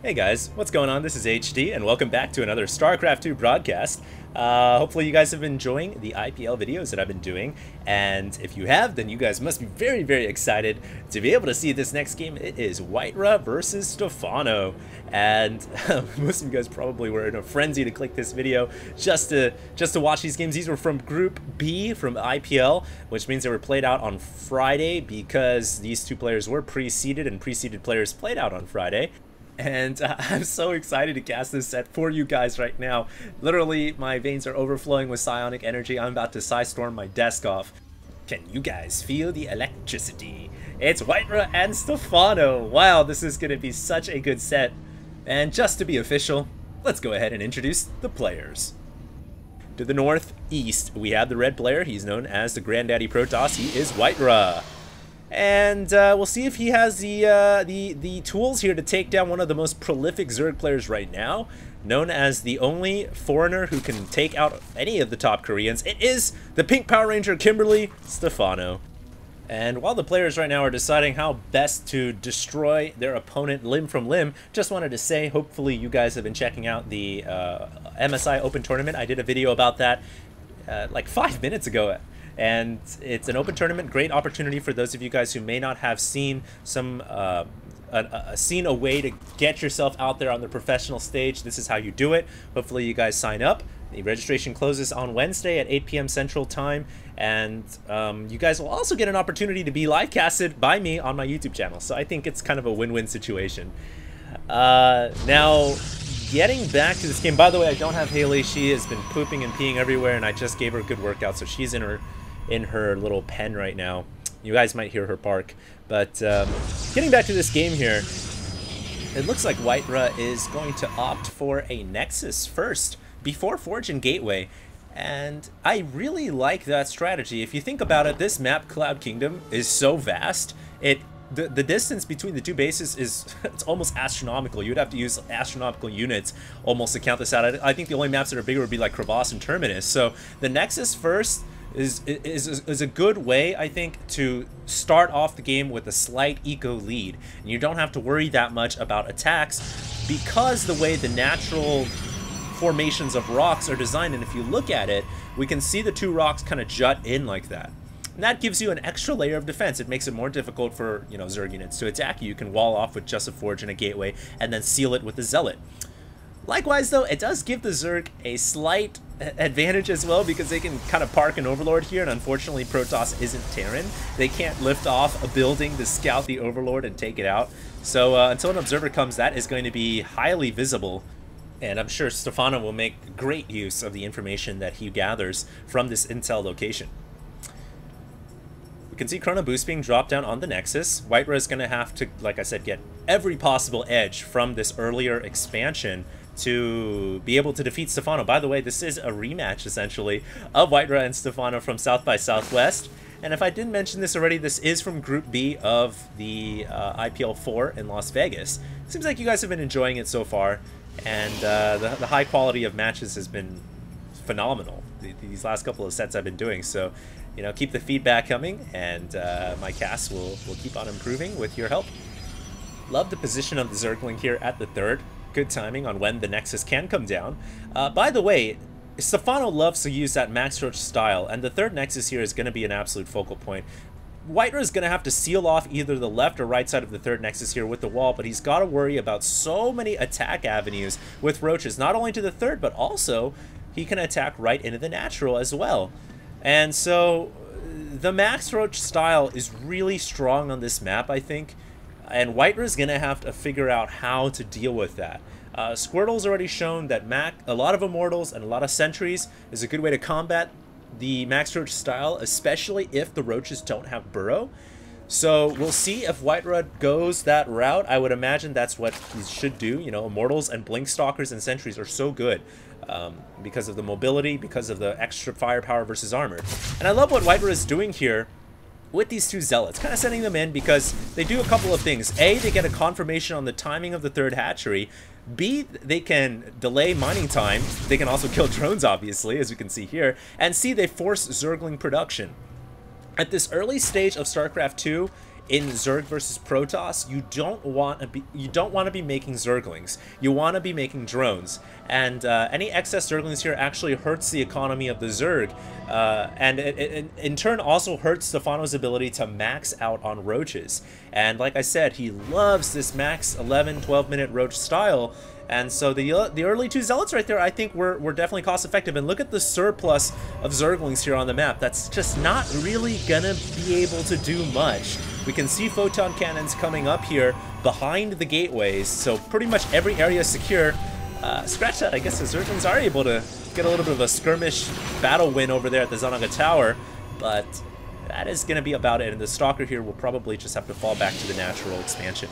Hey guys, what's going on? This is HD, and welcome back to another StarCraft 2 broadcast. Hopefully you guys have been enjoying the IPL videos that I've been doing, and if you have, then you guys must be very, very excited to be able to see this next game. It is WhiteRa versus Stephano, and most of you guys probably were in a frenzy to click this video just to watch these games. These were from Group B from IPL, which means they were played out on Friday because these two players were pre-seeded, and pre-seeded players played out on Friday. And I'm so excited to cast this set for you guys right now. Literally, my veins are overflowing with psionic energy. I'm about to Psystorm my desk off. Can you guys feel the electricity? It's WhiteRa and Stephano. Wow, this is going to be such a good set. And just to be official, let's go ahead and introduce the players. To the northeast, we have the red player. He's known as the Granddaddy Protoss. He is WhiteRa. And we'll see if he has the tools here to take down one of the most prolific Zerg players right now, known as the only foreigner who can take out any of the top Koreans. It is the Pink Power Ranger Kimberly Stephano. And while the players right now are deciding how best to destroy their opponent limb from limb, just wanted to say, hopefully you guys have been checking out the MSI Open Tournament. I did a video about that like 5 minutes ago. And it's an open tournament, great opportunity for those of you guys who may not have seen seen a way to get yourself out there on the professional stage. This is how you do it. Hopefully you guys sign up. The registration closes on Wednesday at 8 p.m. Central Time, and you guys will also get an opportunity to be live casted by me on my YouTube channel. So I think it's kind of a win-win situation. Now, getting back to this game, by the way, I don't have Haley. She has been pooping and peeing everywhere, and I just gave her a good workout, so she's in her little pen right now. You guys might hear her bark. But getting back to this game here, it looks like WhiteRa is going to opt for a Nexus first before Forge and Gateway. And I really like that strategy. If you think about it, this map, Cloud Kingdom, is so vast. The distance between the two bases is it's almost astronomical. You'd have to use astronomical units almost to count this out. I think the only maps that are bigger would be like Crevasse and Terminus. So the Nexus first is a good way, I think, to start off the game with a slight eco lead. And you don't have to worry that much about attacks because the way the natural formations of rocks are designed, and if you look at it, we can see the two rocks kind of jut in like that. And that gives you an extra layer of defense. It makes it more difficult for, Zerg units to attack you. You can wall off with just a Forge and a Gateway and then seal it with the Zealot. Likewise, though, it does give the Zerg a slight advantage as well because they can kind of park an Overlord here, and unfortunately Protoss isn't Terran. They can't lift off a building to scout the Overlord and take it out. So until an Observer comes, that is going to be highly visible. And I'm sure Stephano will make great use of the information that he gathers from this intel location. We can see Chrono Boost being dropped down on the Nexus. WhiteRa is going to have to, like I said, get every possible edge from this earlier expansion to be able to defeat Stephano. By the way, this is a rematch, essentially, of WhiteRa and Stephano from South by Southwest. And if I didn't mention this already, this is from Group B of the IPL 4 in Las Vegas. Seems like you guys have been enjoying it so far, and the high quality of matches has been phenomenal these last couple of sets I've been doing. So, keep the feedback coming, and my casts will keep on improving with your help. Love the position of the Zergling here at the third. Good timing on when the Nexus can come down. By the way, Stephano loves to use that Max Roach style, and the third Nexus here is going to be an absolute focal point. WhiteRa is going to have to seal off either the left or right side of the third Nexus here with the wall, but he's got to worry about so many attack avenues with Roaches, not only to the third, but also he can attack right into the natural as well. And so the Max Roach style is really strong on this map, I think. And WhiteRa is going to have to figure out how to deal with that. Squirtle's already shown that a lot of Immortals and a lot of Sentries is a good way to combat the Max Roach style, especially if the Roaches don't have Burrow. So we'll see if WhiteRa goes that route. I would imagine that's what he should do. Immortals and Blink Stalkers and Sentries are so good because of the mobility, because of the extra firepower versus armor. And I love what WhiteRa is doing here with these two Zealots, kind of setting them in because they do a couple of things. A, they get a confirmation on the timing of the third hatchery. B, they can delay mining time. They can also kill drones, obviously, as we can see here. And C, they force Zergling production. At this early stage of StarCraft 2, in Zerg versus Protoss, you don't want to be making Zerglings. You want to be making drones, and any excess Zerglings here actually hurts the economy of the Zerg, and it in turn also hurts Stephano's ability to max out on roaches. And like I said, he loves this max 11-12 minute roach style. And so the early 2 Zealots right there, I think were definitely cost effective. And look at the surplus of Zerglings here on the map. That's just not really gonna be able to do much. We can see photon cannons coming up here behind the gateways, so pretty much every area is secure. Scratch that, I guess the Zerglings are able to get a little bit of a skirmish battle win over there at the Zanaga Tower, but that is gonna be about it. And the Stalker here will probably just have to fall back to the natural expansion.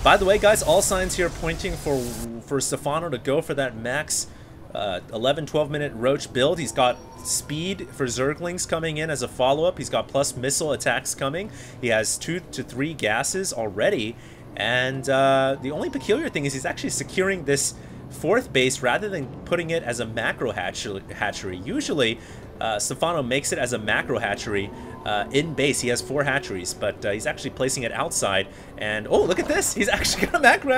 By the way, guys, all signs here pointing for Stephano to go for that max 11-12 minute roach build. He's got speed for Zerglings coming in as a follow-up. He's got plus missile attacks coming. He has 2 to 3 gases already. And the only peculiar thing is he's actually securing this 4th base rather than putting it as a macro hatchery. Usually, Stephano makes it as a macro hatchery in base. He has 4 hatcheries, but he's actually placing it outside. And oh, look at this! He's actually got a macro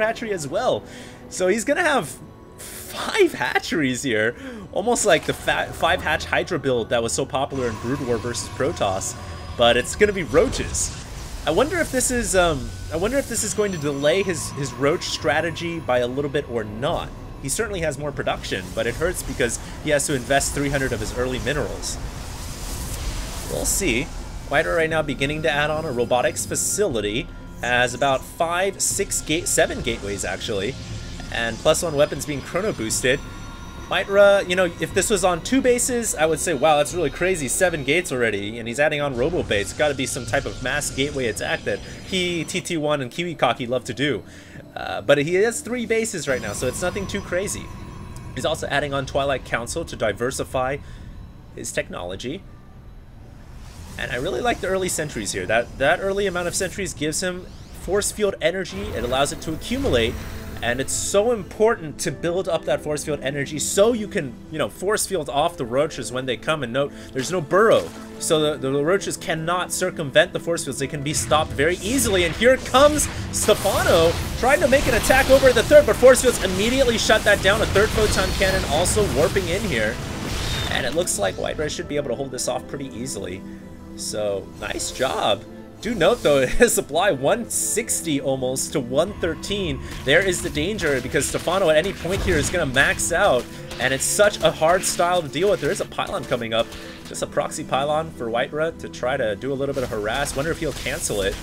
hatchery as well. So he's gonna have 5 hatcheries here, almost like the 5 hatch Hydra build that was so popular in Brood War versus Protoss. But it's gonna be roaches. I wonder if this is going to delay his roach strategy by a little bit or not. He certainly has more production, but it hurts because he has to invest 300 of his early minerals. We'll see. WhiteRa right now beginning to add on a robotics facility. Has about 7 gateways actually, and +1 weapons being chrono boosted. WhiteRa, you know, if this was on 2 bases, I would say, wow, that's really crazy, 7 gates already, and he's adding on robo base. It's got to be some type of mass gateway attack that he, TT1, and KiwiKaki love to do. But he has 3 bases right now, so it's nothing too crazy. He's also adding on Twilight Council to diversify his technology. And I really like the early sentries here. That early amount of sentries gives him force field energy. It allows it to accumulate. And it's so important to build up that force field energy so you can, you know, force field off the roaches when they come. And note, there's no burrow. So the roaches cannot circumvent the force fields. They can be stopped very easily. And here comes Stephano trying to make an attack over the 3rd, but force fields immediately shut that down. A 3rd photon cannon also warping in here. And it looks like WhiteRa should be able to hold this off pretty easily. So, nice job. Do note though, his supply 160 almost to 113. There is the danger because Stephano at any point here is going to max out, and it's such a hard style to deal with. There is a pylon coming up, just a proxy pylon for WhiteRa to try to do a little bit of harass. Wonder if he'll cancel it.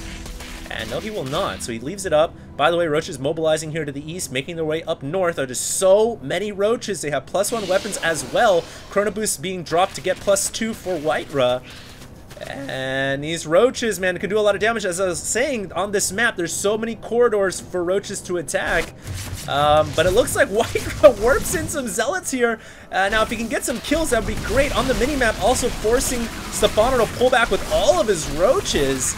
And no, he will not, so he leaves it up. By the way, roaches mobilizing here to the east, making their way up north. There are just so many roaches. They have +1 weapons as well. Chrono Boost being dropped to get +2 for WhiteRa. And these roaches, man, can do a lot of damage. As I was saying, on this map, there's so many corridors for roaches to attack. But it looks like WhiteRa warps in some zealots here. Now, if he can get some kills, that would be great. On the minimap, also forcing Stephano to pull back with all of his roaches.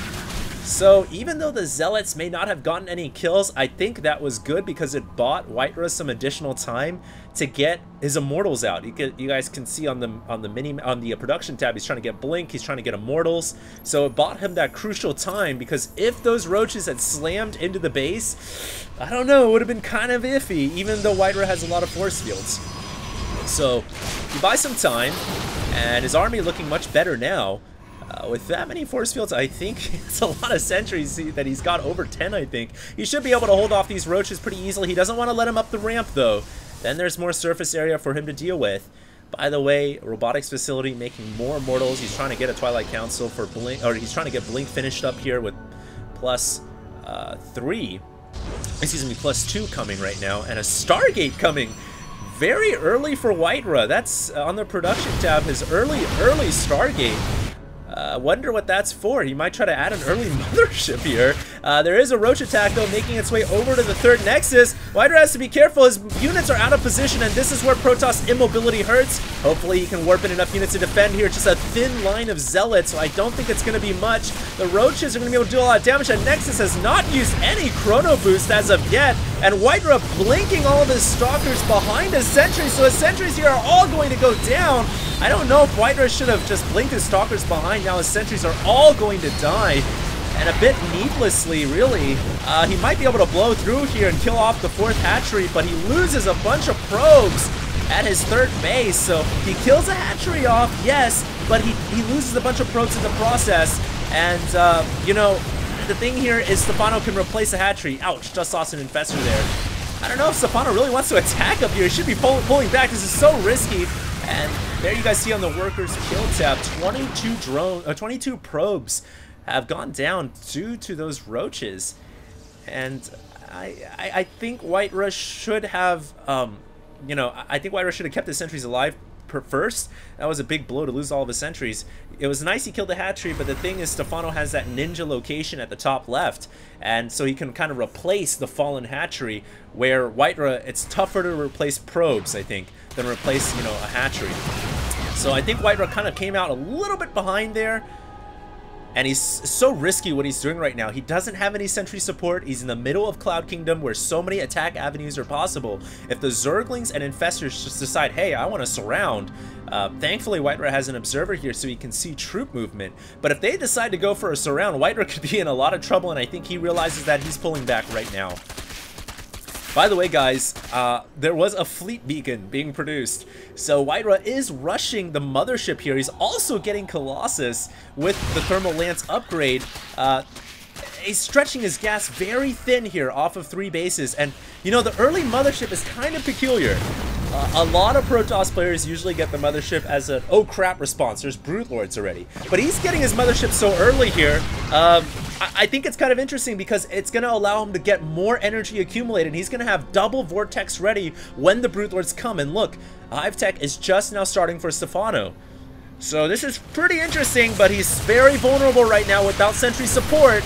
So even though the zealots may not have gotten any kills, I think that was good because it bought WhiteRa some additional time to get his immortals out. You guys can see on the production tab, he's trying to get blink, he's trying to get immortals. So it bought him that crucial time, because if those roaches had slammed into the base, I don't know, it would have been kind of iffy, even though WhiteRa has a lot of force fields. So you buy some time, and his army looking much better now. With that many force fields, I think it's a lot of sentries that he's got, over 10, I think. He should be able to hold off these roaches pretty easily. He doesn't want to let him up the ramp, though. Then there's more surface area for him to deal with. By the way, robotics facility making more immortals. He's trying to get a Twilight Council for blink, or he's trying to get blink finished up here with +3. Excuse me, +2 coming right now, and a Stargate coming very early for WhiteRa. That's on the production tab, his early Stargate. Wonder what that's for. He might try to add an early mothership here. There is a roach attack, though, making its way over to the 3rd nexus. WhiteRa has to be careful. His units are out of position, and this is where Protoss immobility hurts. Hopefully he can warp in enough units to defend here. Just a thin line of zealots, so I don't think it's going to be much. The roaches are going to be able to do a lot of damage, and Nexus has not used any chrono boost as of yet, and WhiteRa blinking all of his stalkers behind his sentries, so his sentries here are all going to go down. I don't know if WhiteRa should have just blinked his Stalkers behind. Now his sentries are all going to die, and a bit needlessly, really. He might be able to blow through here and kill off the 4th hatchery, but he loses a bunch of probes at his 3rd base. So he kills a hatchery off, yes, but he loses a bunch of probes in the process. And, you know, the thing here is Stephano can replace a hatchery. Ouch, just lost an infestor there. I don't know if Stephano really wants to attack up here. He should be pulling back. This is so risky. And there you guys see on the workers kill tab, 22 probes have gone down due to those roaches. And I think WhiteRa should have, you know, I think WhiteRa should have kept his sentries alive first. That was a big blow to lose all of his sentries. It was nice he killed the hatchery, but the thing is Stephano has that ninja location at the top left, and so he can kind of replace the fallen hatchery, where WhiteRa, it's tougher to replace probes, I think, than replace, you know, a hatchery. So I think WhiteRa kind of came out a little bit behind there. And he's so risky what he's doing right now. He doesn't have any sentry support. He's in the middle of Cloud Kingdom where so many attack avenues are possible. If the Zerglings and Infestors just decide, hey, I want to surround, thankfully WhiteRa has an observer here so he can see troop movement. But if they decide to go for a surround, WhiteRa could be in a lot of trouble, and I think he realizes that he's pulling back right now. By the way, guys, there was a fleet beacon being produced. So WhiteRa is rushing the mothership here. He's also getting Colossus with the Thermal Lance upgrade. He's stretching his gas very thin here off of 3 bases. And, you know, the early mothership is kind of peculiar. A lot of Protoss players usually get the mothership as an oh crap response. There's Brute Lords already. But he's getting his mothership so early here. I think it's kind of interesting because it's going to allow him to get more energy accumulated. He's going to have double Vortex ready when the Brute Lords come. And look, Hive Tech is just now starting for Stephano. So this is pretty interesting, but he's very vulnerable right now without sentry support.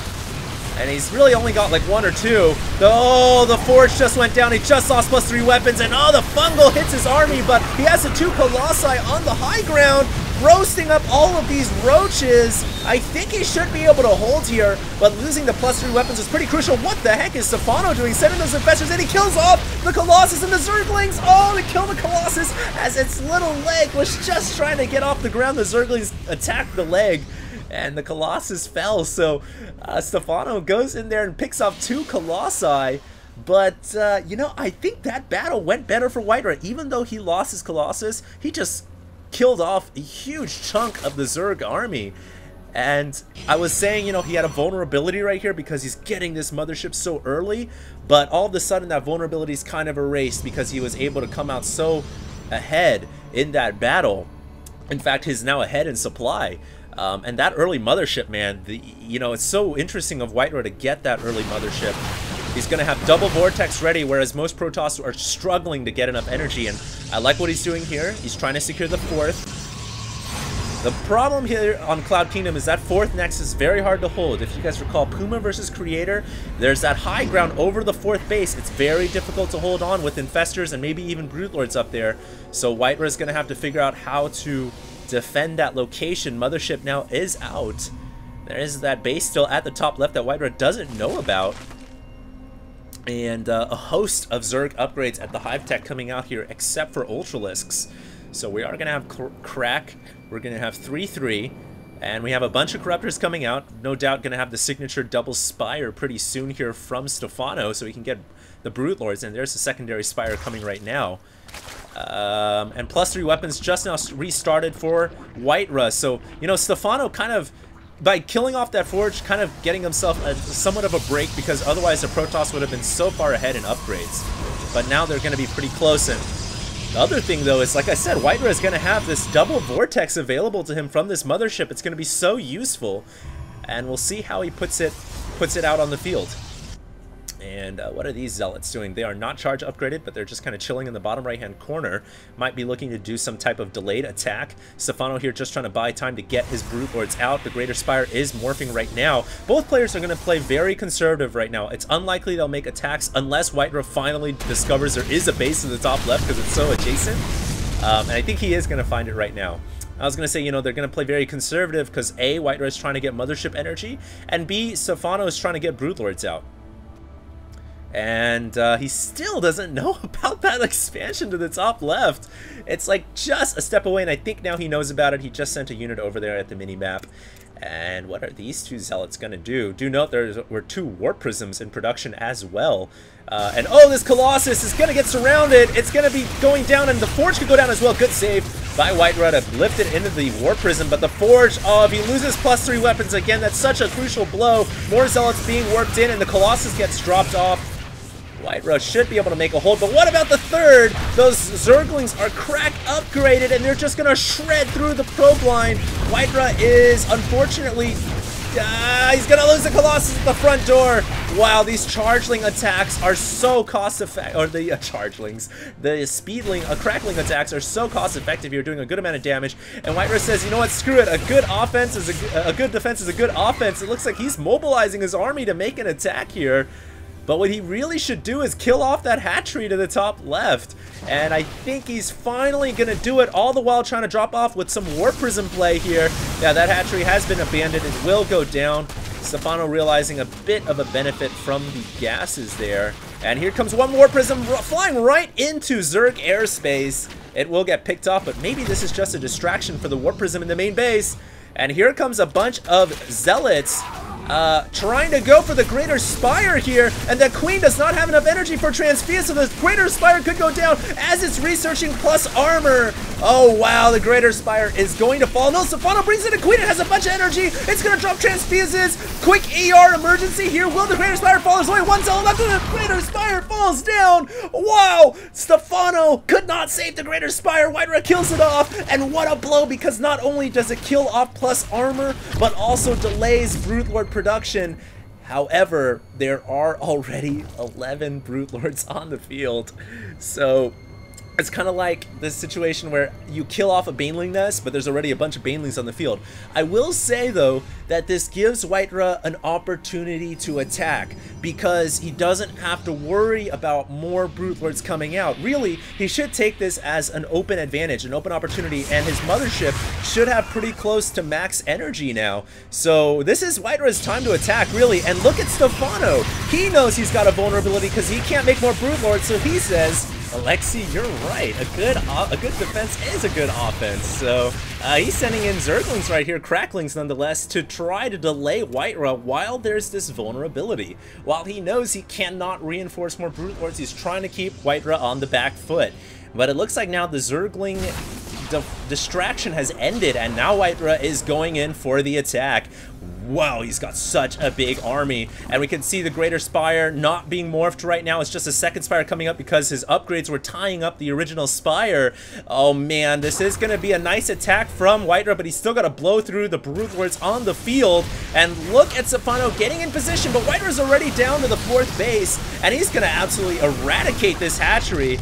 And he's really only got like 1 or 2. Oh, the Forge just went down. He just lost +3 weapons. And oh, the Fungal hits his army, but he has the 2 Colossi on the high ground, roasting up all of these roaches. I think he should be able to hold here, but losing the +3 weapons is pretty crucial. What the heck is Stephano doing? Sending those infestors in. He kills off the Colossus and the Zerglings. Oh, to kill the Colossus as its little leg was just trying to get off the ground. The Zerglings attacked the leg, and the Colossus fell. So Stephano goes in there and picks off 2 Colossi. But, you know, I think that battle went better for WhiteRa. Even though he lost his Colossus, he just killed off a huge chunk of the Zerg army. And I was saying, you know, he had a vulnerability right here because he's getting this mothership so early. But all of a sudden, that vulnerability is kind of erased because he was able to come out so ahead in that battle. In fact, he's now ahead in supply. And that early mothership, man, you know, it's so interesting of WhiteRa to get that early mothership. He's going to have double Vortex ready, whereas most Protoss are struggling to get enough energy. And I like what he's doing here. He's trying to secure the 4th. The problem here on Cloud Kingdom is that 4th Nexus is very hard to hold. If you guys recall Puma versus Creator, there's that high ground over the 4th base. It's very difficult to hold on with Infestors and maybe even Brute Lords up there. So WhiteRa is going to have to figure out how to defend that location. Mothership now is out. There is that base still at the top left that WhiteRa doesn't know about. And a host of Zerg upgrades at the Hive Tech coming out here, except for Ultralisks. So we are going to have Crack. We're going to have 3-3. And we have a bunch of Corruptors coming out. No doubt going to have the signature double Spire pretty soon here from Stephano, so we can get the Brute Lords. And there's the secondary Spire coming right now. And +3 weapons just now restarted for WhiteRa. So, you know, Stephano kind of, by killing off that Forge, kind of getting himself somewhat of a break, because otherwise the Protoss would have been so far ahead in upgrades. But now they're going to be pretty close. And the other thing, though, is, like I said, WhiteRa is going to have this double Vortex available to him from this mothership. It's going to be so useful. And we'll see how he puts it out on the field. And what are these Zealots doing? They are not charge upgraded, but they're just kind of chilling in the bottom right-hand corner. Might be looking to do some type of delayed attack. Stephano here just trying to buy time to get his Brute Lords out. The Greater Spire is morphing right now. Both players are going to play very conservative right now. It's unlikely they'll make attacks unless WhiteRa finally discovers there is a base in the top left because it's so adjacent. And I think he is going to find it right now. I was going to say, you know, they're going to play very conservative because A, WhiteRa is trying to get mothership energy, and B, Stephano is trying to get Brute Lords out. And he still doesn't know about that expansion to the top left. It's like just a step away, and I think now he knows about it. He just sent a unit over there at the mini-map. And what are these two zealots going to do? Do note there were 2 warp prisms in production as well. And oh, this Colossus is going to get surrounded. It's going to be going down, and the Forge could go down as well. Good save by WhiteRa to lift it into the warp prism. But the Forge, oh, if he loses +3 weapons again, that's such a crucial blow. More zealots being warped in, and the Colossus gets dropped off. WhiteRa should be able to make a hold, but what about the third? Those Zerglings are crack upgraded, and they're just going to shred through the probe line. WhiteRa is, unfortunately, he's going to lose the Colossus at the front door. Wow, these Chargeling attacks are so cost-effective, or the Chargelings, the Crackling attacks are so cost-effective here, doing a good amount of damage. And WhiteRa says, you know what, screw it, a good offense is a good defense is a good offense. It looks like he's mobilizing his army to make an attack here. But what he really should do is kill off that hatchery to the top left. And I think he's finally going to do it, all the while trying to drop off with some Warp Prism play here. Yeah, that hatchery has been abandoned. It will go down. Stephano realizing a bit of a benefit from the gases there. And here comes one Warp Prism flying right into Zerg airspace. It will get picked off, but maybe this is just a distraction for the Warp Prism in the main base. And here comes a bunch of Zealots trying to go for the Greater Spire here, and the Queen does not have enough energy for Transfia, so the Greater Spire could go down as it's researching plus armor. Oh wow, the Greater Spire is going to fall. No, Stephano brings in a Queen, it has a bunch of energy, it's gonna drop Transfia's. Quick ER emergency here, will the Greater Spire fall? There's only one zealot left, and the Greater Spire falls down. Wow, Stephano could not save the Greater Spire. WhiteRa kills it off, and what a blow, because not only does it kill off plus armor, but also delays Broodlord production. However, there are already 11 Broodlords on the field, so it's kind of like this situation where you kill off a Baneling nest, but there's already a bunch of Banelings on the field. I will say, though, that this gives WhiteRa an opportunity to attack, because he doesn't have to worry about more Broodlords coming out. Really, he should take this as an open advantage, an open opportunity, and his mothership should have pretty close to max energy now. So this is WhiteRa's time to attack, really. And look at Stephano. He knows he's got a vulnerability because he can't make more Broodlords, so he says, Alexi, you're right. A good defense is a good offense. So he's sending in Zerglings right here, Cracklings nonetheless, to try to delay WhiteRa while there's this vulnerability. While he knows he cannot reinforce more Broodlords, he's trying to keep WhiteRa on the back foot. But it looks like now the Zergling distraction has ended, and now WhiteRa is going in for the attack. Wow, he's got such a big army, and we can see the Greater Spire not being morphed right now. It's just a second Spire coming up because his upgrades were tying up the original Spire. Oh man, this is going to be a nice attack from WhiteRa, but he's still got to blow through the Broodlords on the field. And look at Stephano getting in position, but WhiteRa's already down to the 4th base, and he's going to absolutely eradicate this hatchery.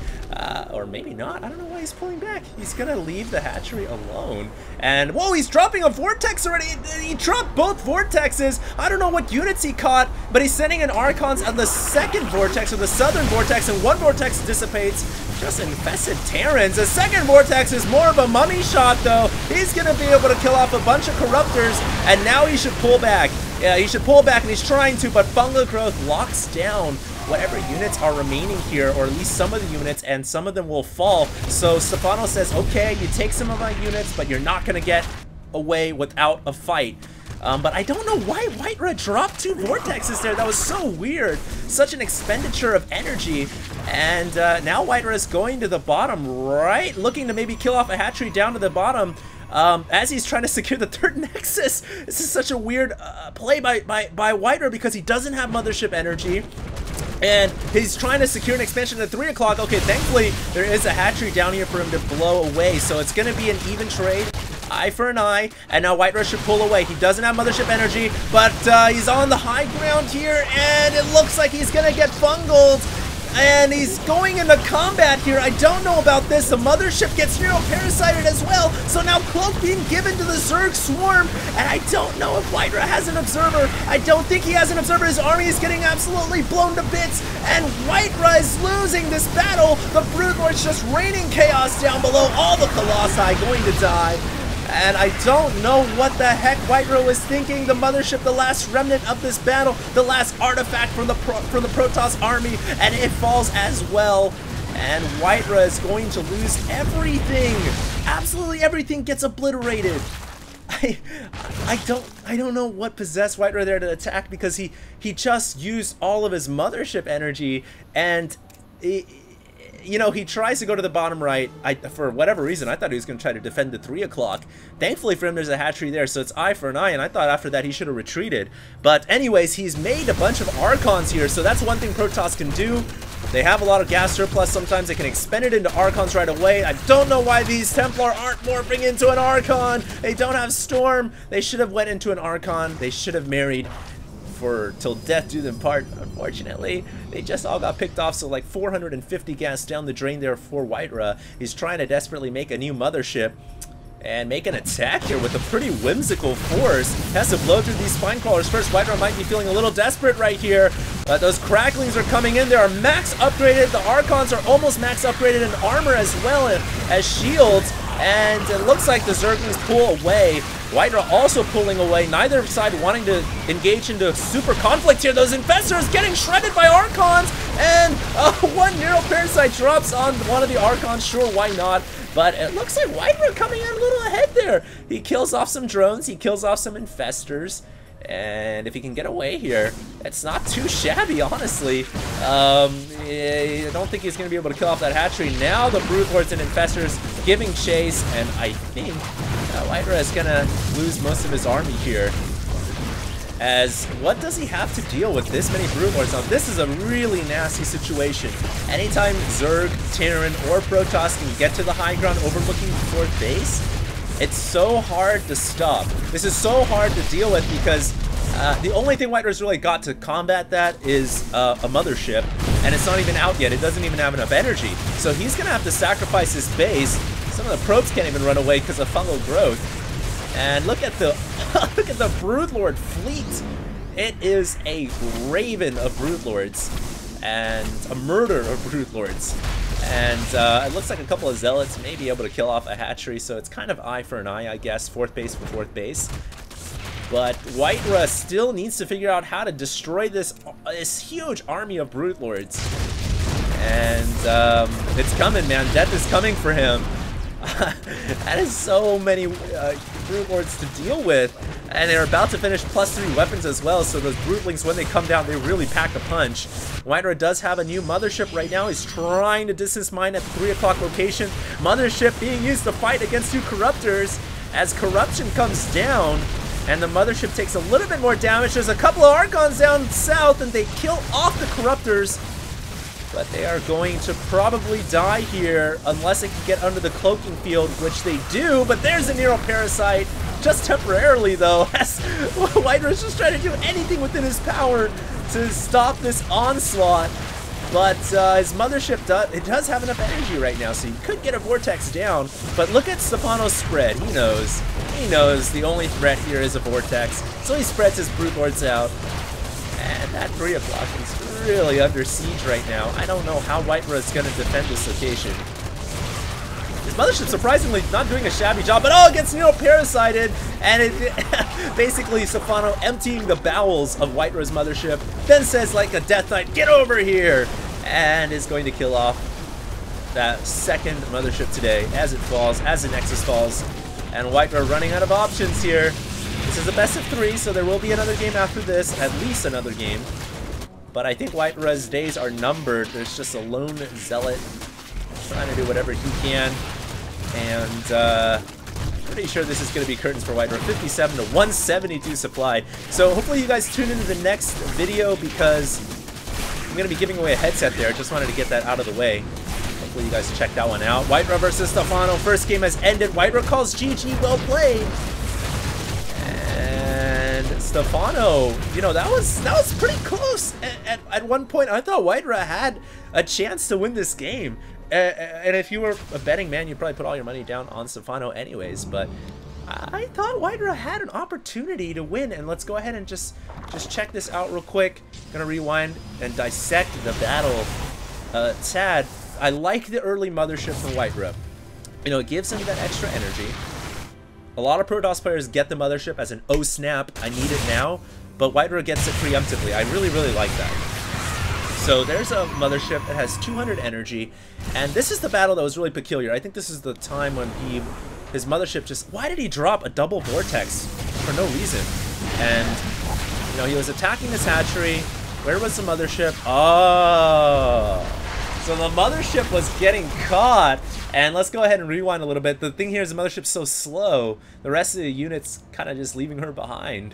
Or maybe not. I don't know why he's pulling back. He's gonna leave the hatchery alone. And whoa, he's dropping a vortex already. He dropped both vortexes. I don't know what units he caught, but he's sending in Archons on the 2nd vortex, or the southern vortex, and one vortex dissipates. Just infested Terrans. The 2nd vortex is more of a mummy shot, though. He's gonna be able to kill off a bunch of Corruptors, and now he should pull back. Yeah, he should pull back, and he's trying to, but Fungal Growth locks down whatever units are remaining here, or at least some of the units, and some of them will fall. So Stephano says, okay, you take some of my units, but you're not going to get away without a fight. But I don't know why WhiteRa dropped 2 vortexes there. That was so weird. Such an expenditure of energy. And now WhiteRa is going to the bottom right, looking to maybe kill off a hatchery down to the bottom. As he's trying to secure the 3rd Nexus. This is such a weird play by WhiteRa, because he doesn't have Mothership energy. And he's trying to secure an expansion at 3 o'clock. Okay, thankfully, there is a hatchery down here for him to blow away. So it's going to be an even trade. Eye for an eye. And now WhiteRa should pull away. He doesn't have Mothership energy, but he's on the high ground here. And it looks like he's going to get fungled. And he's going into combat here. I don't know about this. The Mothership gets parasited as well. So now Cloak being given to the Zerg Swarm. And I don't know if WhiteRa has an Observer. I don't think he has an Observer. His army is getting absolutely blown to bits. And WhiteRa is losing this battle. The Broodlord's just raining chaos down below. All the Colossi going to die. And I don't know what the heck WhiteRa was thinking. The mothership, the last remnant of this battle, the last artifact from the Protoss army, and it falls as well. And WhiteRa is going to lose everything. Absolutely everything gets obliterated. I don't know what possessed WhiteRa there to attack, because he just used all of his mothership energy, and you know, he tries to go to the bottom right. For whatever reason, I thought he was going to try to defend the 3 o'clock. Thankfully for him, there's a hatchery there, so it's eye for an eye, and I thought after that he should have retreated. But anyways, he's made a bunch of Archons here, so that's one thing Protoss can do. They have a lot of gas surplus. Sometimes they can expend it into Archons right away. I don't know why these Templar aren't morphing into an Archon. They don't have Storm. They should have went into an Archon. They should have married for till death do them part. Unfortunately, they just all got picked off, so like 450 gas down the drain there for WhiteRa. He's trying to desperately make a new mothership and make an attack here with a pretty whimsical force. Has to blow through these spine crawlers first. WhiteRa might be feeling a little desperate right here, but those cracklings are coming in. They are max upgraded. The Archons are almost max upgraded in armor as well as shields, and it looks like the Zerglings pull away. WhiteRa also pulling away, neither side wanting to engage into super conflict here. Those Infestors getting shredded by Archons, and one Neuroparasite drops on one of the Archons, sure, why not? But it looks like WhiteRa coming in a little ahead there. He kills off some drones, he kills off some Infestors, and if he can get away here, it's not too shabby, honestly. I don't think he's going to be able to kill off that hatchery. Now the Broodlords and Infestors giving chase, and I think WhiteRa is going to lose most of his army here. As what does he have to deal with this many Broodlords? Now this is a really nasty situation. Anytime Zerg, Terran, or Protoss can get to the high ground overlooking the 4th base, it's so hard to stop. This is so hard to deal with, because the only thing WhiteRa's really got to combat that is a mothership, and it's not even out yet. It doesn't even have enough energy. So he's gonna have to sacrifice his base. Some of the probes can't even run away because of fungal growth. And look at the look at the Broodlord fleet. It is a raven of Broodlords and a murder of Broodlords. And it looks like a couple of Zealots may be able to kill off a hatchery, so it's kind of eye for an eye, I guess. 4th base for 4th base. But WhiteRa still needs to figure out how to destroy this huge army of Broodlords. And it's coming, man. Death is coming for him. That is so many Broodlords to deal with, and they're about to finish +3 weapons as well, so those Broodlings, when they come down, they really pack a punch. WhiteRa does have a new mothership right now. He's trying to distance mine at the 3 o'clock location. Mothership being used to fight against 2 Corruptors. As Corruption comes down and the mothership takes a little bit more damage, there's a couple of Archons down south, and they kill off the Corruptors. But they are going to probably die here unless they can get under the cloaking field, which they do. But there's a Neuroparasite, just temporarily though, as WhiteRa's just trying to do anything within his power to stop this onslaught. But his mothership does have enough energy right now, so he could get a Vortex down. But look at Stephano's spread. He knows. He knows the only threat here is a Vortex, so he spreads his Broodlords out. And that 3 o'clock is really under siege right now. I don't know how WhiteRa is going to defend this location. His mothership surprisingly not doing a shabby job, but oh, it gets Neuroparasited, and it basically Stephano emptying the bowels of WhiteRa's mothership, then says like a Death Knight, get over here, and is going to kill off that 2nd mothership today as it falls, as the Nexus falls, and WhiteRa running out of options here. This is a best of 3, so there will be another game after this, at least another game. But I think WhiteRa's days are numbered. There's just a lone Zealot trying to do whatever he can. And pretty sure this is going to be curtains for WhiteRa. 57 to 172 supply. So hopefully you guys tune into the next video, because I'm going to be giving away a headset there. Just wanted to get that out of the way. Hopefully you guys check that one out. WhiteRa versus Stephano. First game has ended. WhiteRa calls GG. Well played. And Stephano, you know, that was pretty close. At one point, I thought WhiteRa had a chance to win this game. And if you were a betting man, you'd probably put all your money down on Stephano anyways. But I thought WhiteRa had an opportunity to win. And let's go ahead and just check this out real quick. Gonna rewind and dissect the battle. Tad, I like the early mothership from WhiteRa. You know, it gives him that extra energy. A lot of Protoss players get the Mothership as an oh snap, I need it now, but WhiteRa gets it preemptively. I really, really like that. So there's a Mothership that has 200 energy, and this is the battle that was really peculiar. I think this is the time when his Mothership just... Why did he drop a double Vortex for no reason? And, you know, he was attacking this hatchery. Where was the Mothership? Oh, so the Mothership was getting caught. And let's go ahead and rewind a little bit. The thing here is the Mothership's so slow, the rest of the unit's kind of just leaving her behind.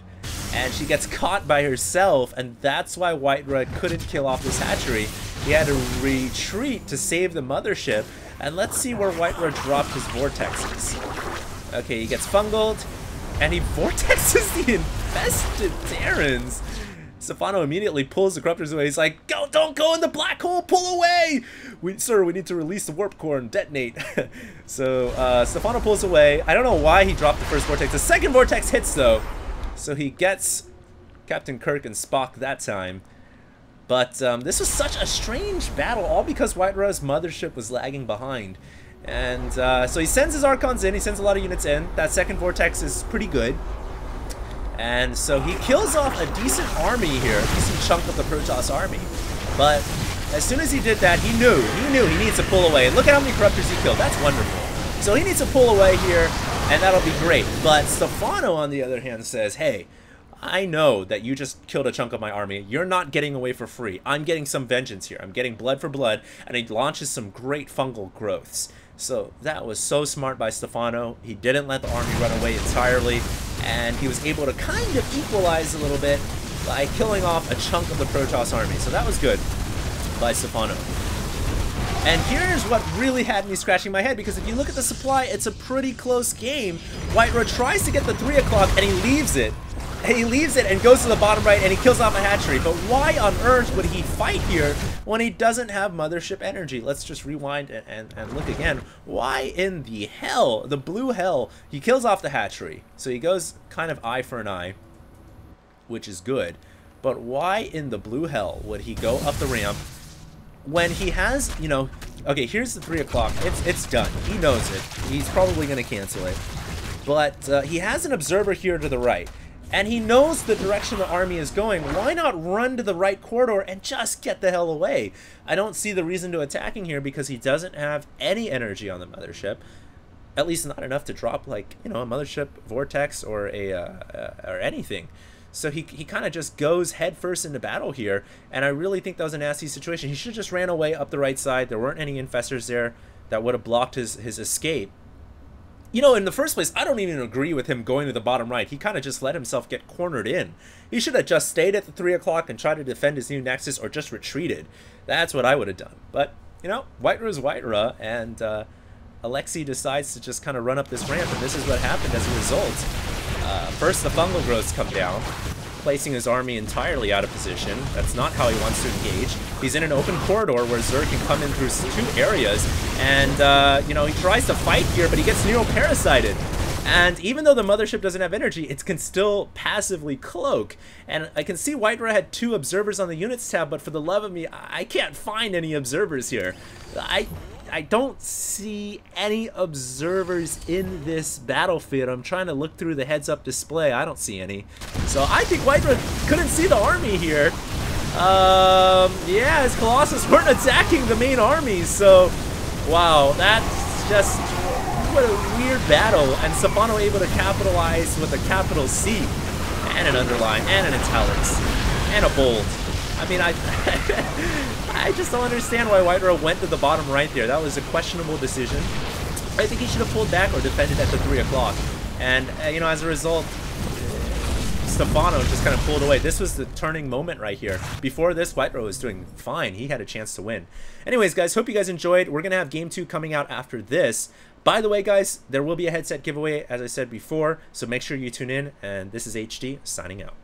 And she gets caught by herself, and that's why WhiteRa couldn't kill off this hatchery. He had to retreat to save the Mothership. And let's see where WhiteRa dropped his Vortexes. Okay, he gets fungled, and he Vortexes the infested Terrans. Stephano immediately pulls the Corruptors away. He's like, "Go! Don't go in the black hole! Pull away! Sir, we need to release the warp core and detonate." So Stephano pulls away. I don't know why he dropped the first Vortex. The second Vortex hits, though. So he gets Captain Kirk and Spock that time. But this was such a strange battle, all because WhiteRa's Mothership was lagging behind. And so he sends his Archons in. He sends a lot of units in. That second Vortex is pretty good. And so he kills off a decent army here, a decent chunk of the Protoss army. But as soon as he did that, he knew he needs to pull away. And look at how many Corruptors he killed. That's wonderful. So he needs to pull away here, and that'll be great. But Stephano, on the other hand, says, "Hey, I know that you just killed a chunk of my army. You're not getting away for free. I'm getting some vengeance here. I'm getting blood for blood." And he launches some great fungal growths. So that was so smart by Stephano. He didn't let the army run away entirely, and he was able to kind of equalize a little bit by killing off a chunk of the Protoss army. So that was good by Stephano. And here's what really had me scratching my head, because if you look at the supply, it's a pretty close game. WhiteRa tries to get the 3 o'clock, and he leaves it. And he leaves it and goes to the bottom right, and he kills off a hatchery. But why on earth would he fight here when he doesn't have Mothership energy? Let's just rewind and look again. Why in the hell, the blue hell, he kills off the hatchery. So he goes kind of eye for an eye, which is good. But why in the blue hell would he go up the ramp when he has, you know, okay, here's the 3 o'clock. It's done. He knows it. He's probably going to cancel it. But he has an observer here to the right. And he knows the direction the army is going. Why not run to the right corridor and just get the hell away? I don't see the reason to attacking here, because he doesn't have any energy on the Mothership. At least not enough to drop, like, you know, a Mothership Vortex or or anything. So he kind of just goes headfirst into battle here, and I really think that was a nasty situation. He should have just ran away up the right side. There weren't any infestors there that would have blocked his escape. You know, in the first place, I don't even agree with him going to the bottom right. He kind of just let himself get cornered in. He should have just stayed at the 3 o'clock and tried to defend his new Nexus, or just retreated. That's what I would have done. But, you know, WhiteRa is WhiteRa, and Alexei decides to just kind of run up this ramp, and this is what happened as a result. First, the fungal growths come down, placing his army entirely out of position. That's not how he wants to engage. He's in an open corridor where Zerg can come in through 2 areas, and, you know, he tries to fight here, but he gets Neo-Parasited. And even though the Mothership doesn't have energy, it can still passively cloak. And I can see WhiteRa had 2 observers on the units tab, but for the love of me, I can't find any observers here. I don't see any observers in this battlefield. I'm trying to look through the heads-up display. I don't see any. So I think WhiteRa couldn't see the army here. Yeah, his Colossus weren't attacking the main army. So, wow, that's just... what a weird battle. And Stephano able to capitalize with a capital C. And an underline. And an italics. And a bold. I mean, I just don't understand why WhiteRa went to the bottom right there. That was a questionable decision. I think he should have pulled back or defended at the 3 o'clock. And, you know, as a result, Stephano just kind of pulled away. This was the turning moment right here. Before this, WhiteRa was doing fine. He had a chance to win. Anyways, guys, hope you guys enjoyed. We're going to have Game 2 coming out after this. By the way, guys, there will be a headset giveaway, as I said before, so make sure you tune in. And this is HD, signing out.